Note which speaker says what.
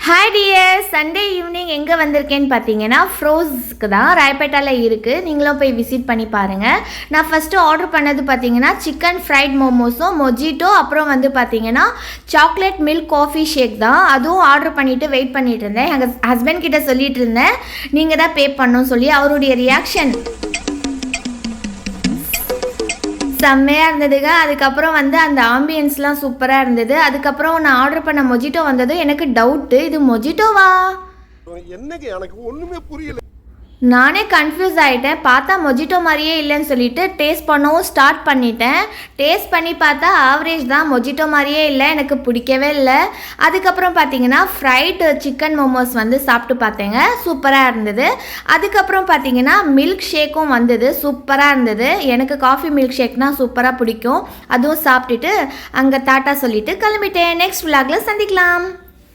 Speaker 1: Hi dear, Sunday evening எங்கே வந்திருக்கேன்னு பார்த்தீங்கன்னா ஃப்ரோஸ்க்கு தான், ராயப்பேட்டாவில் இருக்குது. நீங்களும் போய் விசிட் பண்ணி பாருங்கள். நான் ஃபஸ்ட்டு ஆர்டர் பண்ணது பார்த்தீங்கன்னா சிக்கன் ஃப்ரைட் மோமோஸும் மொஜிட்டோ, அப்புறம் வந்து பார்த்தீங்கன்னா சாக்லேட் மில்க் காஃபி ஷேக் தான். அதுவும் ஆர்டர் பண்ணிவிட்டு வெயிட் பண்ணிகிட்டு இருந்தேன். எங்கள் ஹஸ்பண்ட் கிட்டே சொல்லிகிட்டு இருந்தேன் நீங்கள் தான் பே பண்ணணும்னு சொல்லி. அவருடைய ரியாக்ஷன் செம்மையாக இருந்ததுங்க. அதுக்கப்புறம் வந்து அந்த ஆம்பியன்ஸ்லாம் சூப்பராக இருந்தது. அதுக்கப்புறம் நான் ஆர்டர் பண்ண மொஜிட்டோ வந்ததும் எனக்கு டவுட்டு, இது மொஜிட்டோவா
Speaker 2: என்னங்க எனக்கு ஒன்றுமே புரியல.
Speaker 1: நானே கன்ஃபியூஸ் ஆகிட்டேன். பார்த்தா மொஜிட்டோ மாதிரியே இல்லைன்னு சொல்லிட்டு டேஸ்ட் பண்ணவும் ஸ்டார்ட் பண்ணிட்டேன். டேஸ்ட் பண்ணி பார்த்தா ஆவரேஜ் தான், மொஜிட்டோ மாதிரியே இல்லை, எனக்கு பிடிக்கவே இல்லை. அதுக்கப்புறம் பார்த்தீங்கன்னா ஃப்ரைடு சிக்கன் மோமோஸ் வந்து சாப்பிட்டு பார்த்தேங்க, சூப்பராக இருந்தது. அதுக்கப்புறம் பார்த்தீங்கன்னா மில்க் ஷேக்கும் வந்தது, சூப்பராக இருந்தது. எனக்கு காஃபி மில்க் ஷேக்னால் சூப்பராக பிடிக்கும். அதுவும் சாப்பிட்டுட்டு அங்கே டாட்டா சொல்லிவிட்டு கிளம்பிட்டேன். நெக்ஸ்ட் விலாகில் சந்திக்கலாம்.